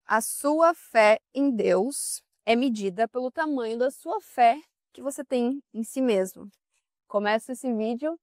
A sua fé em Deus é medida pelo tamanho da sua fé que você tem em si mesmo. Começo esse vídeo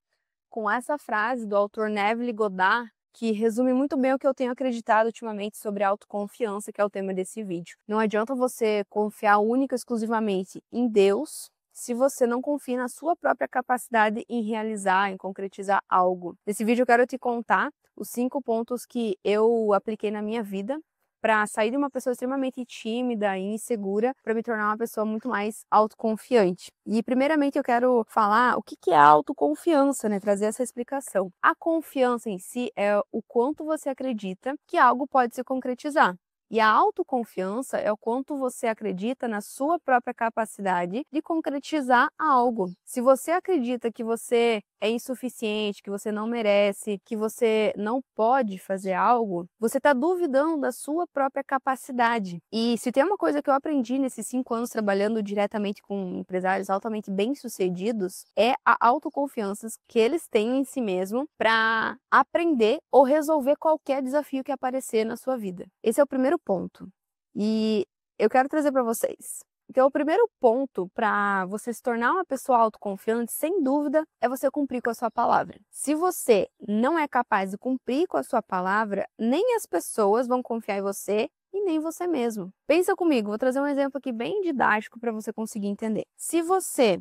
com essa frase do autor Neville Goddard, que resume muito bem o que eu tenho acreditado ultimamente sobre autoconfiança, que é o tema desse vídeo. Não adianta você confiar única e exclusivamente em Deus se você não confia na sua própria capacidade em realizar, em concretizar algo. Nesse vídeo eu quero te contar os 5 pontos que eu apliquei na minha vida para sair de uma pessoa extremamente tímida e insegura para me tornar uma pessoa muito mais autoconfiante. E primeiramente eu quero falar o que é autoconfiança, né? Trazer essa explicação. A confiança em si é o quanto você acredita que algo pode se concretizar. E a autoconfiança é o quanto você acredita na sua própria capacidade de concretizar algo. Se você acredita que você é insuficiente, que você não merece, que você não pode fazer algo, você está duvidando da sua própria capacidade. E se tem uma coisa que eu aprendi nesses 5 anos trabalhando diretamente com empresários altamente bem-sucedidos, é a autoconfiança que eles têm em si mesmo para aprender ou resolver qualquer desafio que aparecer na sua vida. Esse é o primeiro ponto. E eu quero trazer para vocês. Então, o primeiro ponto para você se tornar uma pessoa autoconfiante, sem dúvida, é você cumprir com a sua palavra. Se você não é capaz de cumprir com a sua palavra, nem as pessoas vão confiar em você e nem você mesmo. Pensa comigo, vou trazer um exemplo aqui bem didático para você conseguir entender. Se você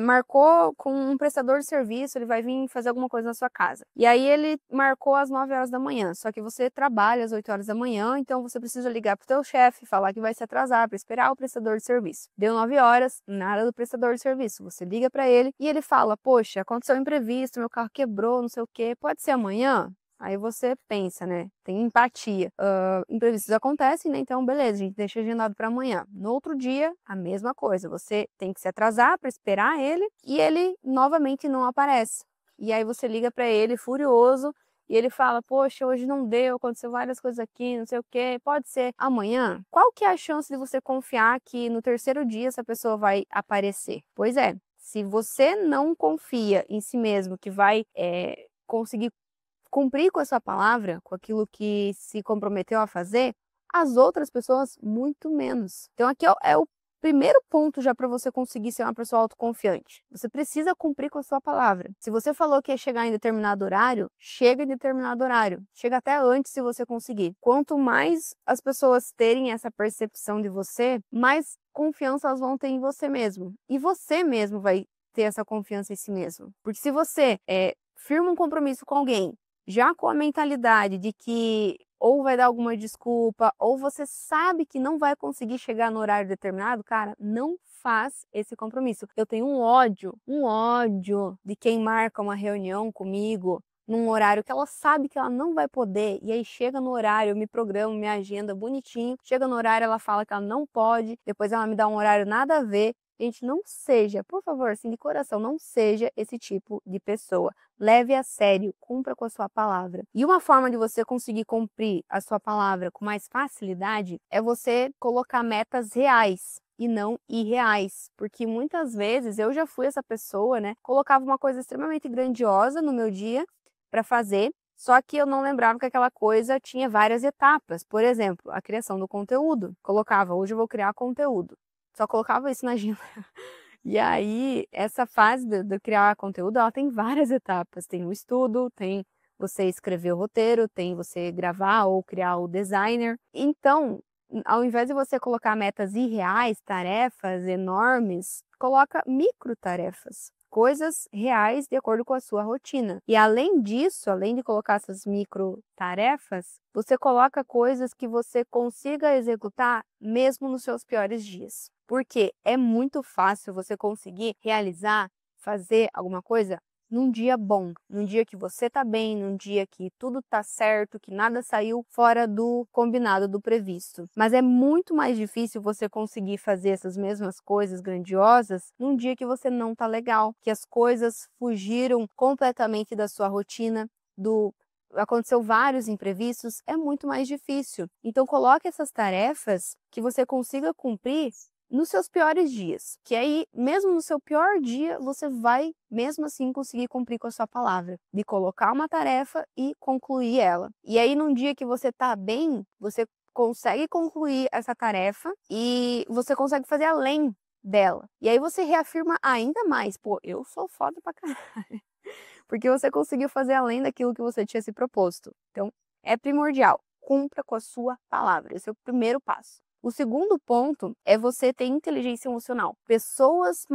marcou com um prestador de serviço, ele vai vir fazer alguma coisa na sua casa. E aí ele marcou às 9 horas da manhã, só que você trabalha às 8 horas da manhã, então você precisa ligar para o teu chefe, falar que vai se atrasar para esperar o prestador de serviço. Deu 9 horas, nada do prestador de serviço. Você liga para ele e ele fala, poxa, aconteceu um imprevisto, meu carro quebrou, não sei o quê, pode ser amanhã? Aí você pensa, né? Tem empatia. Imprevistos acontecem, né? Então, beleza, a gente deixa agendado para amanhã. No outro dia, a mesma coisa. Você tem que se atrasar para esperar ele e ele novamente não aparece. E aí você liga para ele furioso e ele fala, poxa, hoje não deu, aconteceu várias coisas aqui, não sei o quê, pode ser amanhã? Qual que é a chance de você confiar que no terceiro dia essa pessoa vai aparecer? Pois é, se você não confia em si mesmo que vai conseguir cumprir com a sua palavra, com aquilo que se comprometeu a fazer, as outras pessoas muito menos. Então aqui é o primeiro ponto já para você conseguir ser uma pessoa autoconfiante. Você precisa cumprir com a sua palavra. Se você falou que ia chegar em determinado horário, chega em determinado horário. Chega até antes se você conseguir. Quanto mais as pessoas terem essa percepção de você, mais confiança elas vão ter em você mesmo. E você mesmo vai ter essa confiança em si mesmo. Porque se você firma um compromisso com alguém, já com a mentalidade de que ou vai dar alguma desculpa, ou você sabe que não vai conseguir chegar no horário determinado, cara, não faz esse compromisso. Eu tenho um ódio de quem marca uma reunião comigo num horário que ela sabe que ela não vai poder, e aí chega no horário, eu me programo, minha agenda bonitinho, chega no horário, ela fala que ela não pode, depois ela me dá um horário nada a ver. Gente, não seja, por favor, assim, de coração, não seja esse tipo de pessoa. Leve a sério, cumpra com a sua palavra. E uma forma de você conseguir cumprir a sua palavra com mais facilidade é você colocar metas reais e não irreais, porque muitas vezes eu já fui essa pessoa, né? Colocava uma coisa extremamente grandiosa no meu dia para fazer, só que eu não lembrava que aquela coisa tinha várias etapas. Por exemplo, a criação do conteúdo. Colocava, hoje eu vou criar conteúdo. Só colocava isso na agenda. E aí, essa fase de criar conteúdo, ela tem várias etapas. Tem o estudo, tem você escrever o roteiro, tem você gravar ou criar o designer. Então, ao invés de você colocar metas irreais, tarefas enormes, coloca micro tarefas. Coisas reais de acordo com a sua rotina. E além disso, além de colocar essas micro tarefas, você coloca coisas que você consiga executar mesmo nos seus piores dias. Porque é muito fácil você conseguir realizar, fazer alguma coisa num dia bom, num dia que você tá bem, num dia que tudo tá certo, que nada saiu fora do combinado, do previsto. Mas é muito mais difícil você conseguir fazer essas mesmas coisas grandiosas num dia que você não tá legal, que as coisas fugiram completamente da sua rotina, aconteceu vários imprevistos, é muito mais difícil. Então coloque essas tarefas que você consiga cumprir nos seus piores dias, que aí, mesmo no seu pior dia, você vai, mesmo assim, conseguir cumprir com a sua palavra, de colocar uma tarefa e concluir ela. E aí, num dia que você tá bem, você consegue concluir essa tarefa e você consegue fazer além dela. E aí você reafirma ainda mais, pô, eu sou foda pra caralho. Porque você conseguiu fazer além daquilo que você tinha se proposto. Então, é primordial. Cumpra com a sua palavra. Esse é o primeiro passo. O segundo ponto é você ter inteligência emocional. Pessoas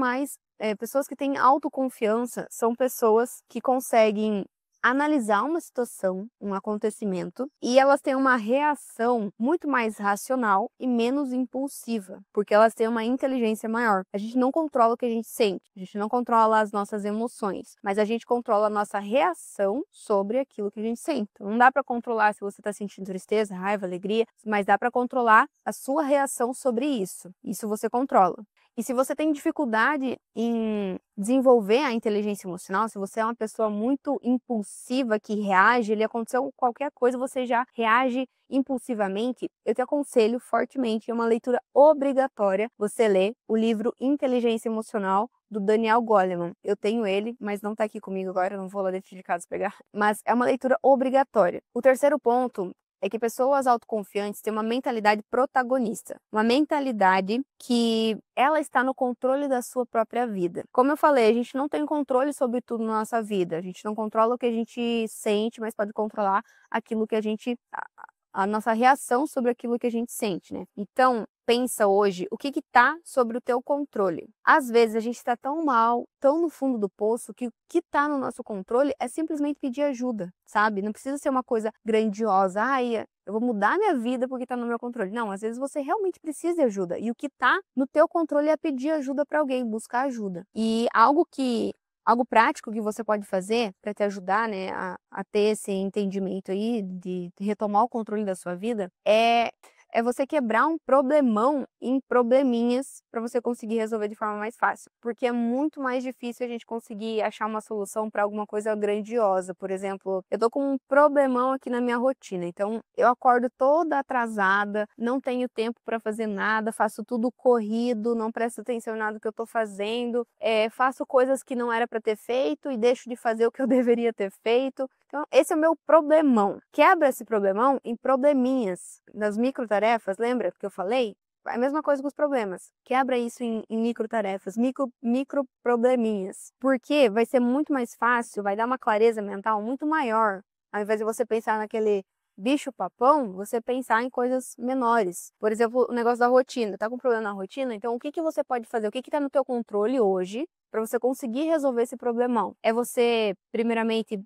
que têm autoconfiança são pessoas que conseguem analisar uma situação, um acontecimento, e elas têm uma reação muito mais racional e menos impulsiva, porque elas têm uma inteligência maior. A gente não controla o que a gente sente, a gente não controla as nossas emoções, mas a gente controla a nossa reação sobre aquilo que a gente sente. Então, não dá para controlar se você está sentindo tristeza, raiva, alegria, mas dá para controlar a sua reação sobre isso. Isso você controla. E se você tem dificuldade em desenvolver a inteligência emocional, se você é uma pessoa muito impulsiva que reage, aconteceu qualquer coisa, você já reage impulsivamente, eu te aconselho fortemente, é uma leitura obrigatória, você ler o livro Inteligência Emocional, do Daniel Goleman. Eu tenho ele, mas não tá aqui comigo agora, eu não vou lá dentro de casa pegar. Mas é uma leitura obrigatória. O terceiro ponto é que pessoas autoconfiantes têm uma mentalidade protagonista, uma mentalidade que ela está no controle da sua própria vida. Como eu falei, a gente não tem controle sobre tudo na nossa vida, a gente não controla o que a gente sente, mas pode controlar aquilo que a nossa reação sobre aquilo que a gente sente, né? Então, pensa hoje o que está sobre o teu controle. Às vezes a gente está tão mal, tão no fundo do poço, que o que está no nosso controle é simplesmente pedir ajuda, sabe? Não precisa ser uma coisa grandiosa. Ai, eu vou mudar minha vida porque está no meu controle. Não, às vezes você realmente precisa de ajuda. E o que está no teu controle é pedir ajuda para alguém, buscar ajuda. E algo prático que você pode fazer para te ajudar, né, a ter esse entendimento aí de retomar o controle da sua vida é você quebrar um problemão em probleminhas para você conseguir resolver de forma mais fácil. Porque é muito mais difícil a gente conseguir achar uma solução para alguma coisa grandiosa. Por exemplo, eu tô com um problemão aqui na minha rotina. Então, eu acordo toda atrasada, não tenho tempo para fazer nada, faço tudo corrido, não presto atenção em nada que eu tô fazendo, faço coisas que não era para ter feito e deixo de fazer o que eu deveria ter feito. Então, esse é o meu problemão. Quebra esse problemão em probleminhas, nas microtarefas, lembra que eu falei? É a mesma coisa com os problemas. Quebra isso em microtarefas, micro probleminhas. Porque vai ser muito mais fácil, vai dar uma clareza mental muito maior. Ao invés de você pensar naquele bicho-papão, você pensar em coisas menores. Por exemplo, o negócio da rotina. Tá com problema na rotina? Então, o que você pode fazer? O que está no teu controle hoje para você conseguir resolver esse problemão? É você, primeiramente,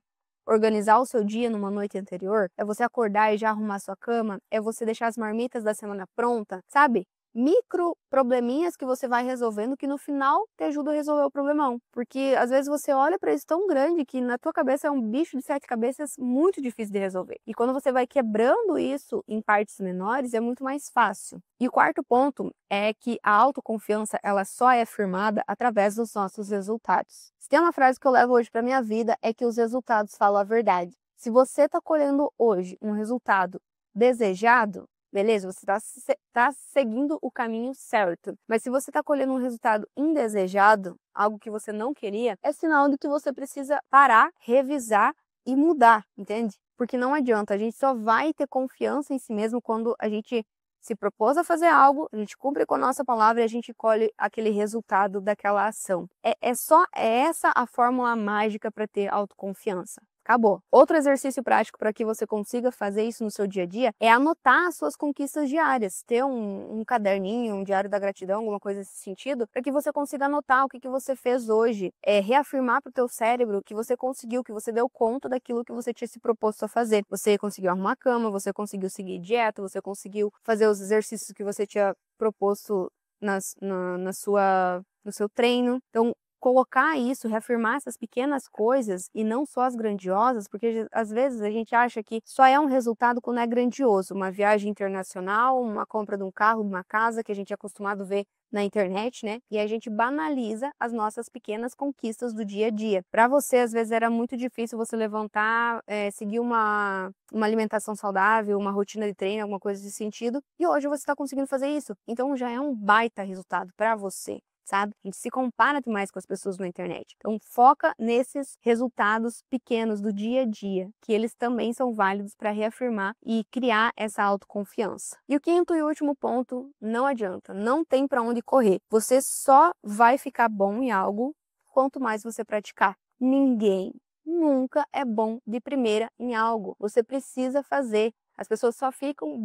organizar o seu dia numa noite anterior, é você acordar e já arrumar sua cama, é você deixar as marmitas da semana pronta, sabe? Micro probleminhas que você vai resolvendo que no final te ajuda a resolver o problemão. Porque às vezes você olha para isso tão grande que na tua cabeça é um bicho de 7 cabeças muito difícil de resolver. E quando você vai quebrando isso em partes menores, é muito mais fácil. E o quarto ponto é que a autoconfiança ela só é firmada através dos nossos resultados. Se tem uma frase que eu levo hoje para minha vida é que os resultados falam a verdade. Se você está colhendo hoje um resultado desejado, beleza, você está seguindo o caminho certo. Mas se você está colhendo um resultado indesejado, algo que você não queria, é sinal de que você precisa parar, revisar e mudar, entende? Porque não adianta, a gente só vai ter confiança em si mesmo quando a gente se propôs a fazer algo, a gente cumpre com a nossa palavra e a gente colhe aquele resultado daquela ação. É essa a fórmula mágica para ter autoconfiança. Acabou. Outro exercício prático para que você consiga fazer isso no seu dia a dia é anotar as suas conquistas diárias. Ter um caderninho, um diário da gratidão, alguma coisa nesse sentido, para que você consiga anotar o que você fez hoje. Reafirmar para o teu cérebro que você conseguiu, que você deu conta daquilo que você tinha se proposto a fazer. Você conseguiu arrumar a cama, você conseguiu seguir dieta, você conseguiu fazer os exercícios que você tinha proposto no seu treino. Então, colocar isso, reafirmar essas pequenas coisas e não só as grandiosas, porque às vezes a gente acha que só é um resultado quando é grandioso, uma viagem internacional, uma compra de um carro, uma casa que a gente é acostumado a ver na internet, né? E a gente banaliza as nossas pequenas conquistas do dia a dia. Para você, às vezes era muito difícil você levantar, seguir uma alimentação saudável, uma rotina de treino, alguma coisa desse sentido, e hoje você está conseguindo fazer isso. Então já é um baita resultado para você. sabe? A gente se compara demais com as pessoas na internet. Então, foca nesses resultados pequenos do dia a dia, que eles também são válidos para reafirmar e criar essa autoconfiança. E o quinto e último ponto, não adianta, não tem para onde correr. Você só vai ficar bom em algo quanto mais você praticar. Ninguém nunca é bom de primeira em algo. Você precisa fazer. As pessoas só ficam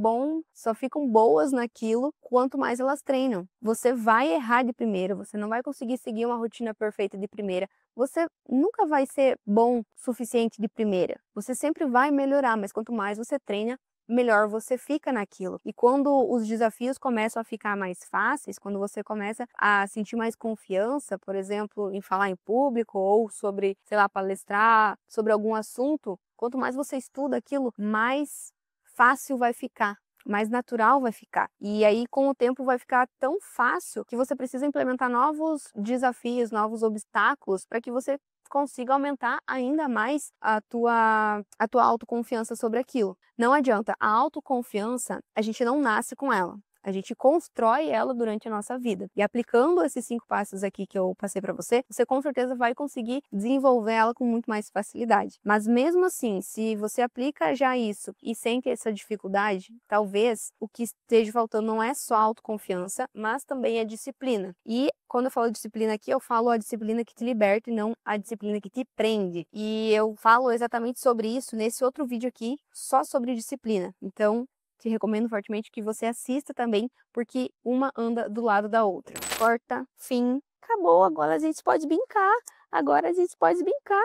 boas naquilo quanto mais elas treinam. Você vai errar de primeira, você não vai conseguir seguir uma rotina perfeita de primeira. Você nunca vai ser bom o suficiente de primeira. Você sempre vai melhorar, mas quanto mais você treina, melhor você fica naquilo. E quando os desafios começam a ficar mais fáceis, quando você começa a sentir mais confiança, por exemplo, em falar em público ou sobre, sei lá, palestrar sobre algum assunto, quanto mais você estuda aquilo, mais fácil vai ficar, mais natural vai ficar. E aí, com o tempo, vai ficar tão fácil que você precisa implementar novos desafios, novos obstáculos para que você consiga aumentar ainda mais a tua autoconfiança sobre aquilo. Não adianta, a autoconfiança, a gente não nasce com ela. A gente constrói ela durante a nossa vida. E aplicando esses 5 passos aqui que eu passei para você, você com certeza vai conseguir desenvolver ela com muito mais facilidade. Mas mesmo assim, se você aplica já isso e sente essa dificuldade, talvez o que esteja faltando não é só a autoconfiança, mas também a disciplina. E quando eu falo disciplina aqui, eu falo a disciplina que te liberta e não a disciplina que te prende. E eu falo exatamente sobre isso nesse outro vídeo aqui, só sobre disciplina. Então, te recomendo fortemente que você assista também, porque uma anda do lado da outra. Corta, fim, acabou, agora a gente pode brincar. Agora a gente pode brincar.